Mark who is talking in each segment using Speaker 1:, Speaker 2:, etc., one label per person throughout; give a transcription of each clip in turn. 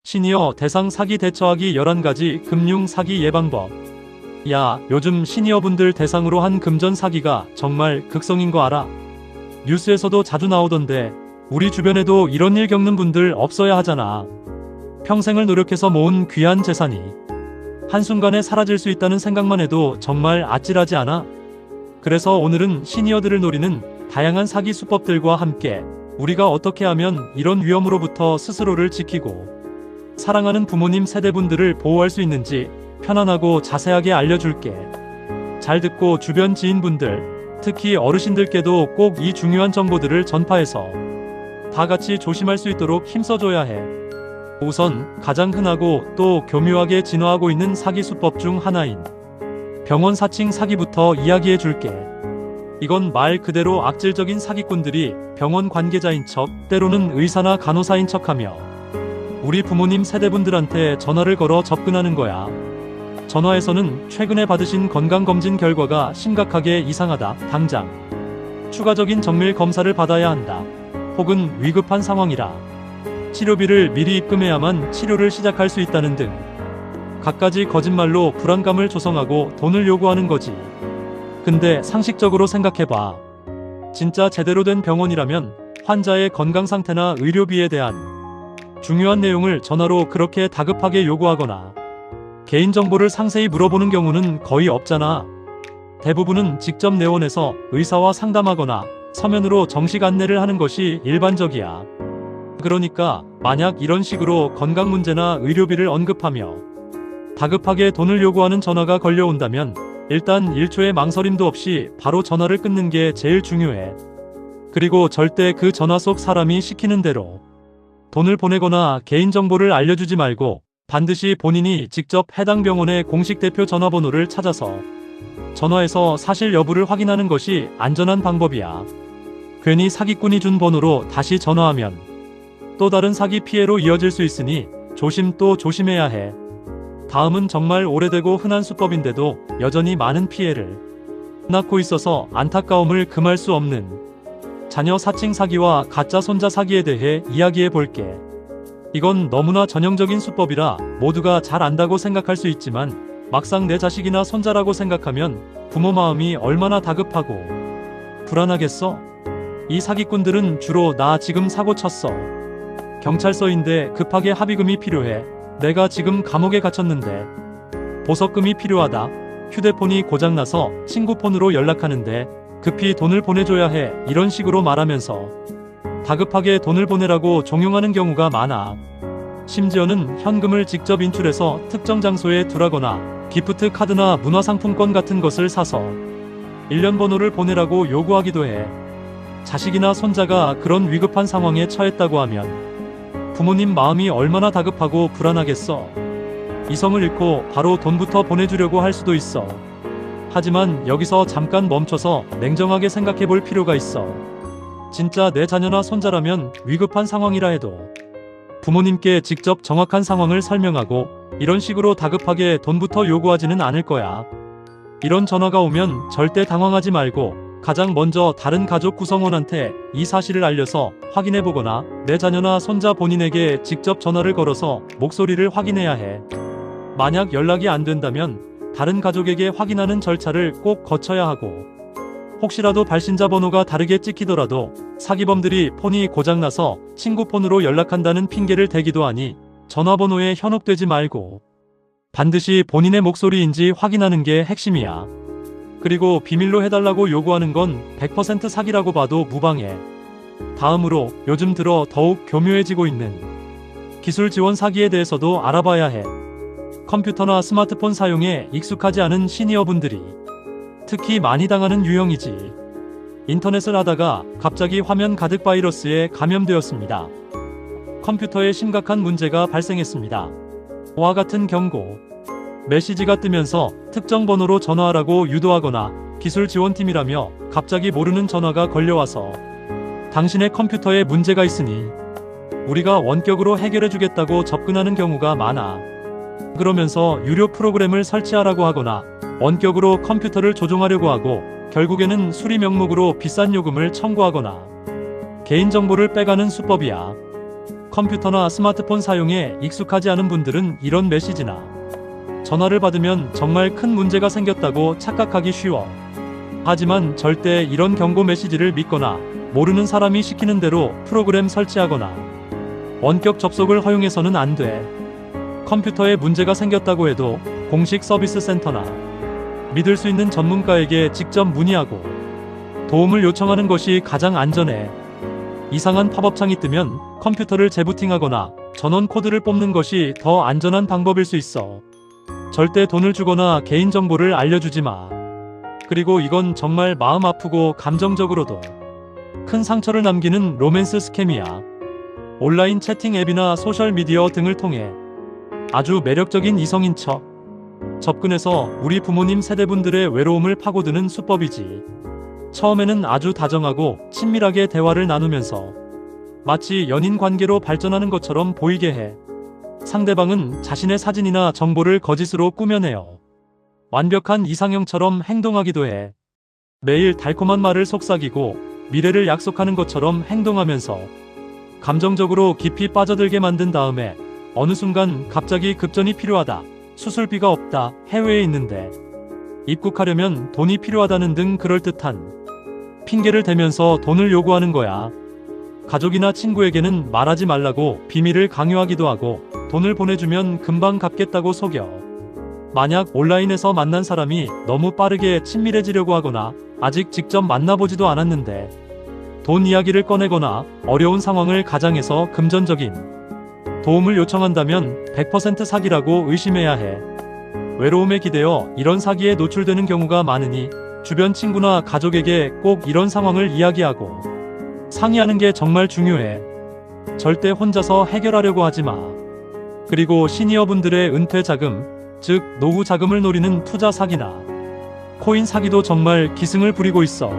Speaker 1: 시니어 대상 사기 대처하기 11가지 금융 사기 예방법. 야, 요즘 시니어분들 대상으로 한 금전 사기가 정말 극성인 거 알아? 뉴스에서도 자주 나오던데 우리 주변에도 이런 일 겪는 분들 없어야 하잖아. 평생을 노력해서 모은 귀한 재산이 한순간에 사라질 수 있다는 생각만 해도 정말 아찔하지 않아? 그래서 오늘은 시니어들을 노리는 다양한 사기 수법들과 함께 우리가 어떻게 하면 이런 위험으로부터 스스로를 지키고 사랑하는 부모님 세대분들을 보호할 수 있는지 편안하고 자세하게 알려줄게. 잘 듣고 주변 지인분들, 특히 어르신들께도 꼭 이 중요한 정보들을 전파해서 다 같이 조심할 수 있도록 힘써줘야 해. 우선 가장 흔하고 또 교묘하게 진화하고 있는 사기 수법 중 하나인 병원 사칭 사기부터 이야기해 줄게. 이건 말 그대로 악질적인 사기꾼들이 병원 관계자인 척, 때로는 의사나 간호사인 척하며 우리 부모님 세대분들한테 전화를 걸어 접근하는 거야. 전화에서는 최근에 받으신 건강검진 결과가 심각하게 이상하다, 당장 추가적인 정밀 검사를 받아야 한다, 혹은 위급한 상황이라 치료비를 미리 입금해야만 치료를 시작할 수 있다는 등 갖가지 거짓말로 불안감을 조성하고 돈을 요구하는 거지. 근데 상식적으로 생각해봐. 진짜 제대로 된 병원이라면 환자의 건강 상태나 의료비에 대한 중요한 내용을 전화로 그렇게 다급하게 요구하거나 개인정보를 상세히 물어보는 경우는 거의 없잖아. 대부분은 직접 내원해서 의사와 상담하거나 서면으로 정식 안내를 하는 것이 일반적이야. 그러니까 만약 이런 식으로 건강 문제나 의료비를 언급하며 다급하게 돈을 요구하는 전화가 걸려온다면 일단 1초의 망설임도 없이 바로 전화를 끊는 게 제일 중요해. 그리고 절대 그 전화 속 사람이 시키는 대로 돈을 보내거나 개인정보를 알려주지 말고 반드시 본인이 직접 해당 병원의 공식 대표 전화번호를 찾아서 전화해서 사실 여부를 확인하는 것이 안전한 방법이야. 괜히 사기꾼이 준 번호로 다시 전화하면 또 다른 사기 피해로 이어질 수 있으니 조심 또 조심해야 해. 다음은 정말 오래되고 흔한 수법인데도 여전히 많은 피해를 낳고 있어서 안타까움을 금할 수 없는 자녀 사칭 사기와 가짜 손자 사기에 대해 이야기해 볼게. 이건 너무나 전형적인 수법이라 모두가 잘 안다고 생각할 수 있지만 막상 내 자식이나 손자라고 생각하면 부모 마음이 얼마나 다급하고 불안하겠어? 이 사기꾼들은 주로 나 지금 사고 쳤어. 경찰서인데 급하게 합의금이 필요해. 내가 지금 감옥에 갇혔는데 보석금이 필요하다. 휴대폰이 고장나서 친구 폰으로 연락하는데 급히 돈을 보내줘야 해. 이런 식으로 말하면서 다급하게 돈을 보내라고 종용하는 경우가 많아. 심지어는 현금을 직접 인출해서 특정 장소에 두라거나 기프트 카드나 문화상품권 같은 것을 사서 일련 번호를 보내라고 요구하기도 해. 자식이나 손자가 그런 위급한 상황에 처했다고 하면 부모님 마음이 얼마나 다급하고 불안하겠어. 이성을 잃고 바로 돈부터 보내주려고 할 수도 있어. 하지만 여기서 잠깐 멈춰서 냉정하게 생각해 볼 필요가 있어. 진짜 내 자녀나 손자라면 위급한 상황이라 해도 부모님께 직접 정확한 상황을 설명하고 이런 식으로 다급하게 돈부터 요구하지는 않을 거야. 이런 전화가 오면 절대 당황하지 말고 가장 먼저 다른 가족 구성원한테 이 사실을 알려서 확인해 보거나 내 자녀나 손자 본인에게 직접 전화를 걸어서 목소리를 확인해야 해. 만약 연락이 안 된다면 다른 가족에게 확인하는 절차를 꼭 거쳐야 하고 혹시라도 발신자 번호가 다르게 찍히더라도 사기범들이 폰이 고장나서 친구 폰으로 연락한다는 핑계를 대기도 하니 전화번호에 현혹되지 말고 반드시 본인의 목소리인지 확인하는 게 핵심이야. 그리고 비밀로 해달라고 요구하는 건 100% 사기라고 봐도 무방해. 다음으로 요즘 들어 더욱 교묘해지고 있는 기술 지원 사기에 대해서도 알아봐야 해. 컴퓨터나 스마트폰 사용에 익숙하지 않은 시니어분들이 특히 많이 당하는 유형이지. 인터넷을 하다가 갑자기 화면 가득 바이러스에 감염되었습니다. 컴퓨터에 심각한 문제가 발생했습니다. 와 같은 경고. 메시지가 뜨면서 특정 번호로 전화하라고 유도하거나 기술 지원팀이라며 갑자기 모르는 전화가 걸려와서 당신의 컴퓨터에 문제가 있으니 우리가 원격으로 해결해주겠다고 접근하는 경우가 많아. 그러면서 유료 프로그램을 설치하라고 하거나 원격으로 컴퓨터를 조종하려고 하고 결국에는 수리 명목으로 비싼 요금을 청구하거나 개인정보를 빼가는 수법이야. 컴퓨터나 스마트폰 사용에 익숙하지 않은 분들은 이런 메시지나 전화를 받으면 정말 큰 문제가 생겼다고 착각하기 쉬워. 하지만 절대 이런 경고 메시지를 믿거나 모르는 사람이 시키는 대로 프로그램 설치하거나 원격 접속을 허용해서는 안 돼. 컴퓨터에 문제가 생겼다고 해도 공식 서비스 센터나 믿을 수 있는 전문가에게 직접 문의하고 도움을 요청하는 것이 가장 안전해. 이상한 팝업창이 뜨면 컴퓨터를 재부팅하거나 전원 코드를 뽑는 것이 더 안전한 방법일 수 있어. 절대 돈을 주거나 개인정보를 알려주지 마. 그리고 이건 정말 마음 아프고 감정적으로도 큰 상처를 남기는 로맨스 스캠이야. 온라인 채팅 앱이나 소셜미디어 등을 통해 아주 매력적인 이성인 척 접근해서 우리 부모님 세대분들의 외로움을 파고드는 수법이지. 처음에는 아주 다정하고 친밀하게 대화를 나누면서 마치 연인 관계로 발전하는 것처럼 보이게 해. 상대방은 자신의 사진이나 정보를 거짓으로 꾸며내요. 완벽한 이상형처럼 행동하기도 해. 매일 달콤한 말을 속삭이고 미래를 약속하는 것처럼 행동하면서 감정적으로 깊이 빠져들게 만든 다음에 어느 순간 갑자기 급전이 필요하다, 수술비가 없다, 해외에 있는데 입국하려면 돈이 필요하다는 등 그럴듯한 핑계를 대면서 돈을 요구하는 거야. 가족이나 친구에게는 말하지 말라고 비밀을 강요하기도 하고 돈을 보내주면 금방 갚겠다고 속여. 만약 온라인에서 만난 사람이 너무 빠르게 친밀해지려고 하거나 아직 직접 만나보지도 않았는데 돈 이야기를 꺼내거나 어려운 상황을 가장해서 금전적인 도움을 요청한다면 100% 사기라고 의심해야 해. 외로움에 기대어 이런 사기에 노출되는 경우가 많으니 주변 친구나 가족에게 꼭 이런 상황을 이야기하고 상의하는 게 정말 중요해. 절대 혼자서 해결하려고 하지 마. 그리고 시니어분들의 은퇴 자금, 즉 노후 자금을 노리는 투자 사기나 코인 사기도 정말 기승을 부리고 있어.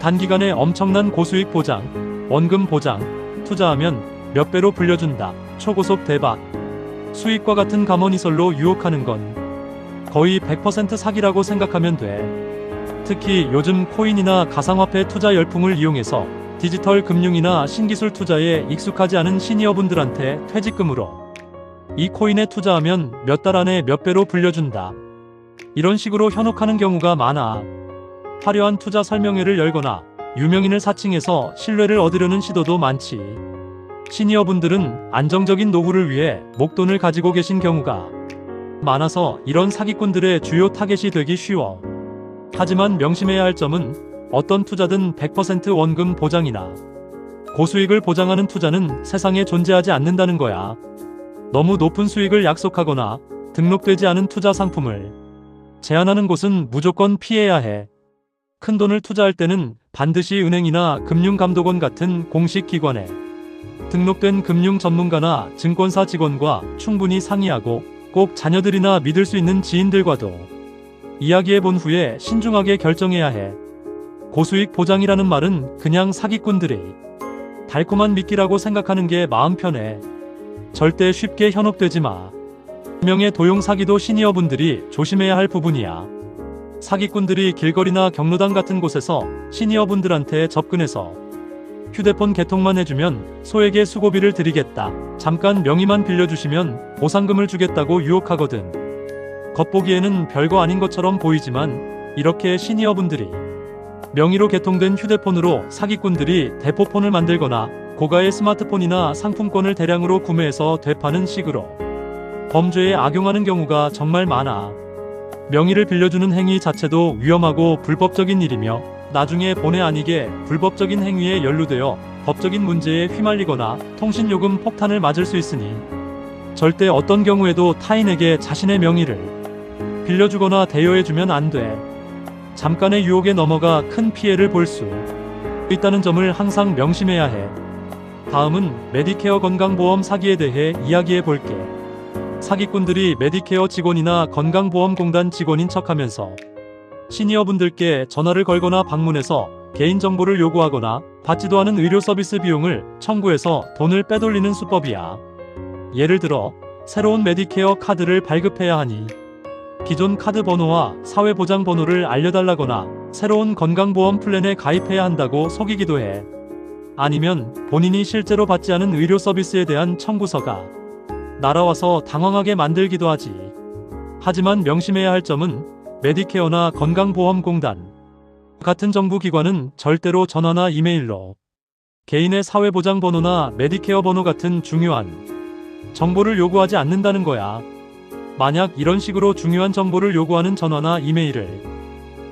Speaker 1: 단기간에 엄청난 고수익 보장, 원금 보장, 투자하면 몇 배로 불려준다, 초고속 대박, 수익과 같은 감언이설로 유혹하는 건 거의 100% 사기라고 생각하면 돼. 특히 요즘 코인이나 가상화폐 투자 열풍을 이용해서 디지털 금융이나 신기술 투자에 익숙하지 않은 시니어분들한테 퇴직금으로 이 코인에 투자하면 몇 달 안에 몇 배로 불려준다, 이런 식으로 현혹하는 경우가 많아. 화려한 투자 설명회를 열거나 유명인을 사칭해서 신뢰를 얻으려는 시도도 많지. 시니어분들은 안정적인 노후를 위해 목돈을 가지고 계신 경우가 많아서 이런 사기꾼들의 주요 타겟이 되기 쉬워. 하지만 명심해야 할 점은 어떤 투자든 100% 원금 보장이나 고수익을 보장하는 투자는 세상에 존재하지 않는다는 거야. 너무 높은 수익을 약속하거나 등록되지 않은 투자 상품을 제안하는 곳은 무조건 피해야 해. 큰 돈을 투자할 때는 반드시 은행이나 금융감독원 같은 공식 기관에 등록된 금융 전문가나 증권사 직원과 충분히 상의하고 꼭 자녀들이나 믿을 수 있는 지인들과도 이야기해 본 후에 신중하게 결정해야 해. 고수익 보장이라는 말은 그냥 사기꾼들이 달콤한 미끼라고 생각하는 게 마음 편해. 절대 쉽게 현혹되지 마. 명의 도용 사기도 시니어분들이 조심해야 할 부분이야. 사기꾼들이 길거리나 경로당 같은 곳에서 시니어분들한테 접근해서 휴대폰 개통만 해주면 소액의 수고비를 드리겠다, 잠깐 명의만 빌려주시면 보상금을 주겠다고 유혹하거든. 겉보기에는 별거 아닌 것처럼 보이지만 이렇게 시니어분들이 명의로 개통된 휴대폰으로 사기꾼들이 대포폰을 만들거나 고가의 스마트폰이나 상품권을 대량으로 구매해서 되파는 식으로 범죄에 악용하는 경우가 정말 많아. 명의를 빌려주는 행위 자체도 위험하고 불법적인 일이며 나중에 본의 아니게 불법적인 행위에 연루되어 법적인 문제에 휘말리거나 통신요금 폭탄을 맞을 수 있으니 절대 어떤 경우에도 타인에게 자신의 명의를 빌려주거나 대여해주면 안 돼. 잠깐의 유혹에 넘어가 큰 피해를 볼 수 있다는 점을 항상 명심해야 해. 다음은 메디케어 건강보험 사기에 대해 이야기해 볼게. 사기꾼들이 메디케어 직원이나 건강보험공단 직원인 척하면서 시니어분들께 전화를 걸거나 방문해서 개인정보를 요구하거나 받지도 않은 의료 서비스 비용을 청구해서 돈을 빼돌리는 수법이야. 예를 들어 새로운 메디케어 카드를 발급해야 하니 기존 카드 번호와 사회보장 번호를 알려달라거나 새로운 건강보험 플랜에 가입해야 한다고 속이기도 해. 아니면 본인이 실제로 받지 않은 의료 서비스에 대한 청구서가 날아와서 당황하게 만들기도 하지. 하지만 명심해야 할 점은 메디케어나 건강보험공단 같은 정부기관은 절대로 전화나 이메일로 개인의 사회보장번호나 메디케어 번호 같은 중요한 정보를 요구하지 않는다는 거야. 만약 이런 식으로 중요한 정보를 요구하는 전화나 이메일을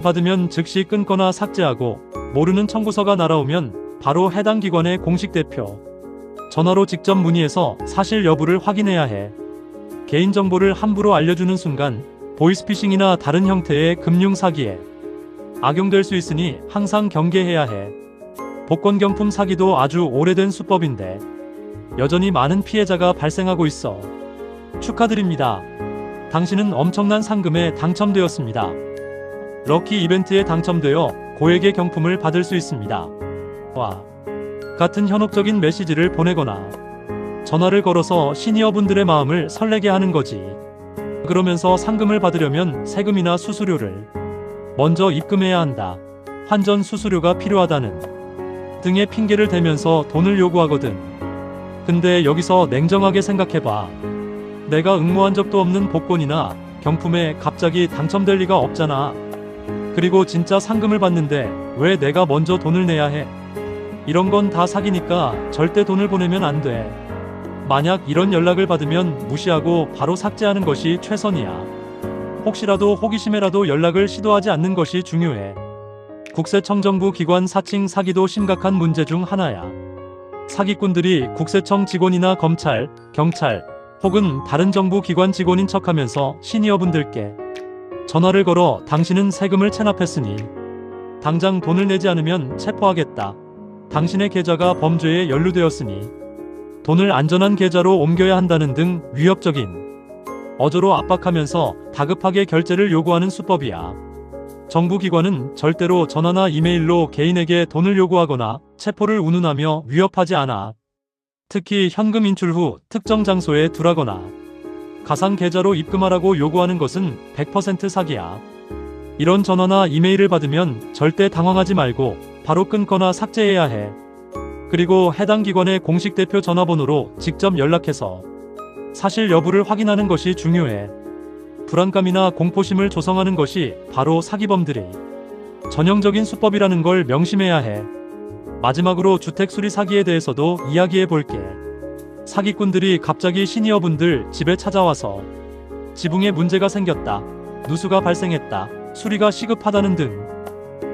Speaker 1: 받으면 즉시 끊거나 삭제하고, 모르는 청구서가 날아오면 바로 해당 기관의 공식 대표 전화로 직접 문의해서 사실 여부를 확인해야 해. 개인정보를 함부로 알려주는 순간 보이스피싱이나 다른 형태의 금융사기에 악용될 수 있으니 항상 경계해야 해. 복권경품 사기도 아주 오래된 수법인데 여전히 많은 피해자가 발생하고 있어. 축하드립니다. 당신은 엄청난 상금에 당첨되었습니다. 럭키 이벤트에 당첨되어 고액의 경품을 받을 수 있습니다. 와 같은 현혹적인 메시지를 보내거나 전화를 걸어서 시니어분들의 마음을 설레게 하는 거지. 그러면서 상금을 받으려면 세금이나 수수료를 먼저 입금해야 한다, 환전 수수료가 필요하다는 등의 핑계를 대면서 돈을 요구하거든. 근데 여기서 냉정하게 생각해봐. 내가 응모한 적도 없는 복권이나 경품에 갑자기 당첨될 리가 없잖아. 그리고 진짜 상금을 받는데 왜 내가 먼저 돈을 내야 해? 이런 건 다 사기니까 절대 돈을 보내면 안 돼. 만약 이런 연락을 받으면 무시하고 바로 삭제하는 것이 최선이야. 혹시라도 호기심에라도 연락을 시도하지 않는 것이 중요해. 국세청정부 기관 사칭 사기도 심각한 문제 중 하나야. 사기꾼들이 국세청 직원이나 검찰, 경찰 혹은 다른 정부 기관 직원인 척하면서 시니어분들께 전화를 걸어 당신은 세금을 체납했으니 당장 돈을 내지 않으면 체포하겠다, 당신의 계좌가 범죄에 연루되었으니 돈을 안전한 계좌로 옮겨야 한다는 등 위협적인 어조로 압박하면서 다급하게 결제를 요구하는 수법이야. 정부기관은 절대로 전화나 이메일로 개인에게 돈을 요구하거나 체포를 운운하며 위협하지 않아. 특히 현금 인출 후 특정 장소에 두라거나 가상 계좌로 입금하라고 요구하는 것은 100% 사기야. 이런 전화나 이메일을 받으면 절대 당황하지 말고 바로 끊거나 삭제해야 해. 그리고 해당 기관의 공식 대표 전화번호로 직접 연락해서 사실 여부를 확인하는 것이 중요해. 불안감이나 공포심을 조성하는 것이 바로 사기범들의 전형적인 수법이라는 걸 명심해야 해. 마지막으로 주택 수리 사기에 대해서도 이야기해 볼게. 사기꾼들이 갑자기 시니어분들 집에 찾아와서 지붕에 문제가 생겼다, 누수가 발생했다, 수리가 시급하다는 등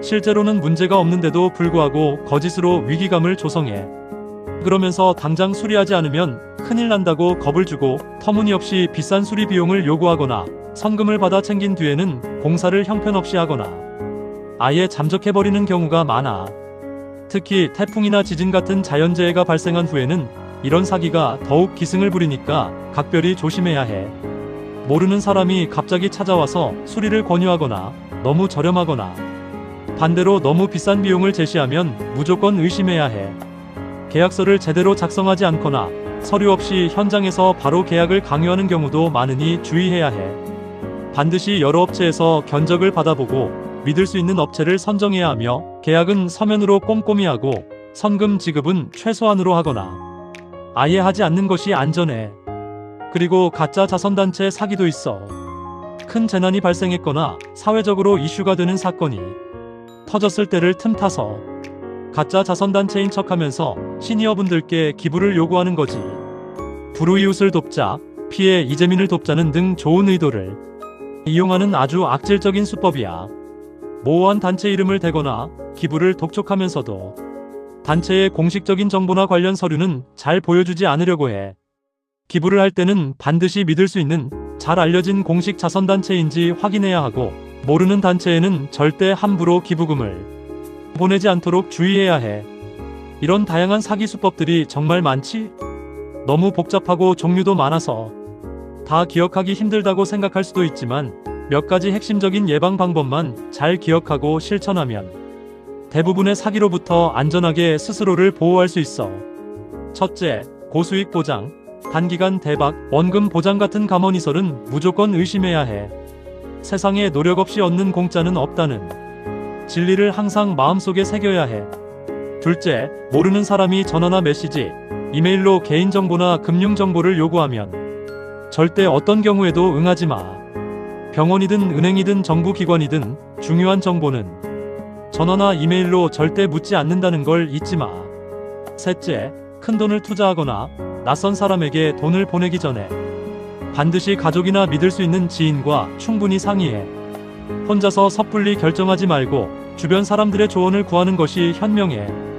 Speaker 1: 실제로는 문제가 없는데도 불구하고 거짓으로 위기감을 조성해. 그러면서 당장 수리하지 않으면 큰일 난다고 겁을 주고 터무니없이 비싼 수리 비용을 요구하거나 선금을 받아 챙긴 뒤에는 공사를 형편없이 하거나 아예 잠적해버리는 경우가 많아. 특히 태풍이나 지진 같은 자연재해가 발생한 후에는 이런 사기가 더욱 기승을 부리니까 각별히 조심해야 해. 모르는 사람이 갑자기 찾아와서 수리를 권유하거나 너무 저렴하거나 반대로 너무 비싼 비용을 제시하면 무조건 의심해야 해. 계약서를 제대로 작성하지 않거나 서류 없이 현장에서 바로 계약을 강요하는 경우도 많으니 주의해야 해. 반드시 여러 업체에서 견적을 받아보고 믿을 수 있는 업체를 선정해야 하며, 계약은 서면으로 꼼꼼히 하고 선금 지급은 최소한으로 하거나 아예 하지 않는 것이 안전해. 그리고 가짜 자선단체 사기도 있어. 큰 재난이 발생했거나 사회적으로 이슈가 되는 사건이 터졌을 때를 틈타서 가짜 자선단체인 척하면서 시니어분들께 기부를 요구하는 거지. 불우이웃을 돕자, 피해 이재민을 돕자는 등 좋은 의도를 이용하는 아주 악질적인 수법이야. 모호한 단체 이름을 대거나 기부를 독촉하면서도 단체의 공식적인 정보나 관련 서류는 잘 보여주지 않으려고 해. 기부를 할 때는 반드시 믿을 수 있는 잘 알려진 공식 자선단체인지 확인해야 하고, 모르는 단체에는 절대 함부로 기부금을 보내지 않도록 주의해야 해. 이런 다양한 사기 수법들이 정말 많지? 너무 복잡하고 종류도 많아서 다 기억하기 힘들다고 생각할 수도 있지만, 몇 가지 핵심적인 예방 방법만 잘 기억하고 실천하면 대부분의 사기로부터 안전하게 스스로를 보호할 수 있어. 첫째, 고수익 보장, 단기간 대박, 원금 보장 같은 감언이설은 무조건 의심해야 해. 세상에 노력 없이 얻는 공짜는 없다는 진리를 항상 마음속에 새겨야 해. 둘째, 모르는 사람이 전화나 메시지, 이메일로 개인정보나 금융정보를 요구하면 절대 어떤 경우에도 응하지 마. 병원이든 은행이든 정부기관이든 중요한 정보는 전화나 이메일로 절대 묻지 않는다는 걸 잊지 마. 셋째, 큰 돈을 투자하거나 낯선 사람에게 돈을 보내기 전에 반드시 가족이나 믿을 수 있는 지인과 충분히 상의해. 혼자서 섣불리 결정하지 말고 주변 사람들의 조언을 구하는 것이 현명해.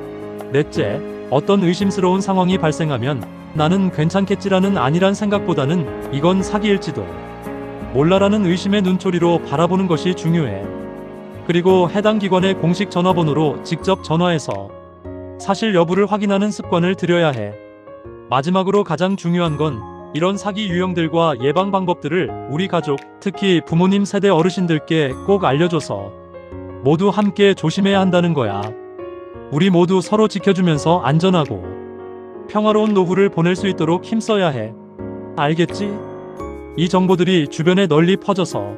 Speaker 1: 넷째, 어떤 의심스러운 상황이 발생하면 나는 괜찮겠지라는 안일한 생각보다는 이건 사기일지도 몰라라는 의심의 눈초리로 바라보는 것이 중요해. 그리고 해당 기관의 공식 전화번호로 직접 전화해서 사실 여부를 확인하는 습관을 들여야 해. 마지막으로 가장 중요한 건 이런 사기 유형들과 예방 방법들을 우리 가족, 특히 부모님 세대 어르신들께 꼭 알려줘서 모두 함께 조심해야 한다는 거야. 우리 모두 서로 지켜주면서 안전하고 평화로운 노후를 보낼 수 있도록 힘써야 해. 알겠지? 이 정보들이 주변에 널리 퍼져서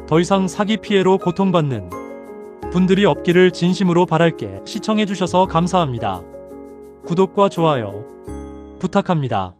Speaker 1: 더 이상 사기 피해로 고통받는 분들이 없기를 진심으로 바랄게. 시청해주셔서 감사합니다. 구독과 좋아요 부탁합니다.